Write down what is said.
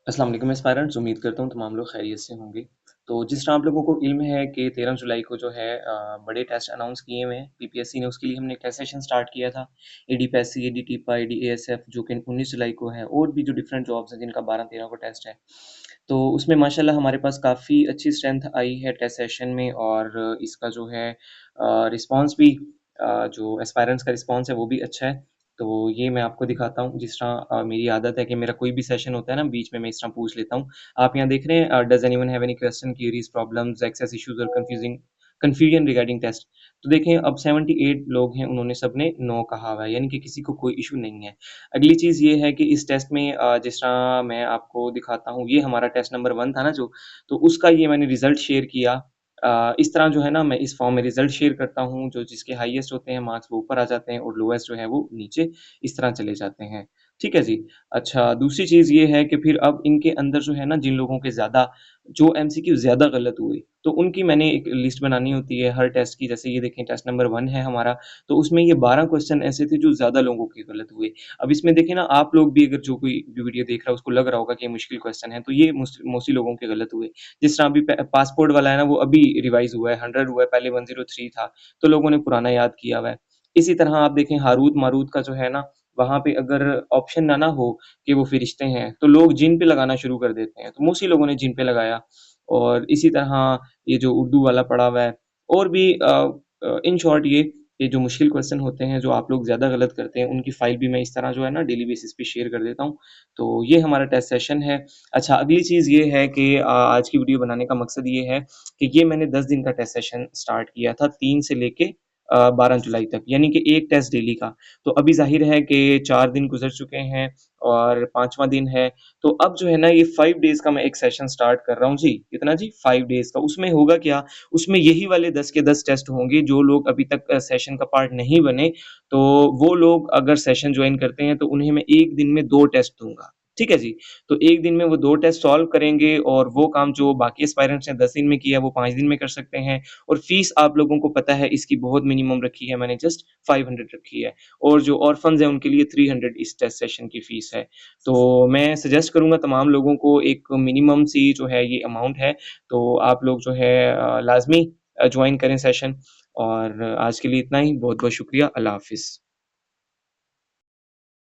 अस्सलाम वालेकुम एस्पायरेंट्स, उम्मीद करता हूँ तमाम लोग खैरियत से होंगे। तो जिस तरह आप लोगों को इल्म है कि 13 जुलाई को जो है बड़े टेस्ट अनाउंस किए हुए हैं पीपीएससी ने, उसके लिए हमने एक टेस्ट सेशन स्टार्ट किया था। एडीपीएससी, एडीटीपा, एडीएएसएफ जो कि 19 जुलाई को है, और भी जो डिफरेंट जॉब्स हैं जिनका 12-13 को टेस्ट है। तो उसमें माशाल्लाह हमारे पास काफ़ी अच्छी स्ट्रेंथ आई है टेस्ट सेशन में, और इसका जो है रिस्पॉन्स भी, जो एस्पायरेंट्स का रिस्पॉन्स है वो भी अच्छा है। तो ये मैं आपको दिखाता हूँ। जिस तरह मेरी आदत है कि मेरा कोई भी सेशन होता है ना, बीच में मैं इस तरह पूछ लेता हूँ। आप यहाँ देख रहे हैं, does anyone have any question, queries, problems, access issues और कंफ्यूजन रिगार्डिंग टेस्ट। तो देखें, अब 78 लोग हैं, उन्होंने सबने नो कहा हुआ है, यानी कि किसी को कोई इशू नहीं है। अगली चीज़ ये है कि इस टेस्ट में जिस तरह मैं आपको दिखाता हूँ, ये हमारा टेस्ट नंबर 1 था ना जो, तो उसका ये मैंने रिजल्ट शेयर किया। इस तरह जो है ना, मैं इस फॉर्म में रिजल्ट शेयर करता हूँ, जो जिसके हाईएस्ट होते हैं मार्क्स वो ऊपर आ जाते हैं, और लोएस्ट जो है वो नीचे इस तरह चले जाते हैं। ठीक है जी। अच्छा, दूसरी चीज़ ये है कि फिर अब इनके अंदर जो है ना, जिन लोगों के ज़्यादा, जो एमसीक्यू ज़्यादा गलत हुए, तो उनकी मैंने एक लिस्ट बनानी होती है हर टेस्ट की। जैसे ये देखें, टेस्ट नंबर 1 है हमारा, तो उसमें ये 12 क्वेश्चन ऐसे थे जो ज़्यादा लोगों के गलत हुए। अब इसमें देखें ना, आप लोग भी, अगर जो कोई भी वीडियो देख रहा है उसको लग रहा होगा कि ये मुश्किल क्वेश्चन है, तो ये मोस्टली लोगों के गलत हुए। जिस तरह अभी पासपोर्ट वाला है ना, वो अभी रिवाइज हुआ है, 100 हुआ है, पहले 103 था, तो लोगों ने पुराना याद किया हुआ है। इसी तरह आप देखें, हारूत मारूत का जो है ना, वहां पे अगर ऑप्शन ना हो कि वो फरिश्ते हैं, तो लोग जिन पे लगाना शुरू कर देते हैं, तो मोस्टली लोगों ने जिन पे लगाया। और इसी तरह ये जो उर्दू वाला पड़ा हुआ है, और भी इन शॉर्ट ये जो मुश्किल क्वेश्चन होते हैं, जो आप लोग ज़्यादा गलत करते हैं, उनकी फाइल भी मैं इस तरह जो है ना डेली बेसिस पे शेयर कर देता हूँ। तो ये हमारा टेस्ट सेशन है। अच्छा, अगली चीज़ ये है कि आज की वीडियो बनाने का मकसद ये है कि ये मैंने 10 दिन का टेस्ट सेशन स्टार्ट किया था, 3 से लेके 12 जुलाई तक, यानी कि एक टेस्ट डेली का। तो अभी ज़ाहिर है कि 4 दिन गुज़र चुके हैं और 5वां दिन है। तो अब जो है ना, ये 5 डेज़ का मैं एक सेशन स्टार्ट कर रहा हूँ जी। कितना जी? 5 डेज़ का। उसमें होगा क्या? उसमें यही वाले 10 के 10 टेस्ट होंगे। जो लोग अभी तक सेशन का पार्ट नहीं बने, तो वो लोग अगर सेशन जॉइन करते हैं, तो उन्हें मैं 1 दिन में 2 टेस्ट दूँगा। ठीक है जी? तो 1 दिन में वो 2 टेस्ट सॉल्व करेंगे, और वो काम जो बाकी एस्पायरेंट्स ने 10 दिन में किया, वो 5 दिन में कर सकते हैं। और फीस आप लोगों को पता है, इसकी बहुत मिनिमम रखी है मैंने, जस्ट 500 रखी है। और जो ऑर्फन्स हैं उनके लिए 300 इस टेस्ट सेशन की फीस है। तो मैं सजेस्ट करूँगा तमाम लोगों को, एक मिनिमम सी जो है ये अमाउंट है, तो आप लोग जो है लाज़मी जॉइन करें सेशन। और आज के लिए इतना ही। बहुत-बहुत शुक्रिया। अल्लाह हाफ़िज़।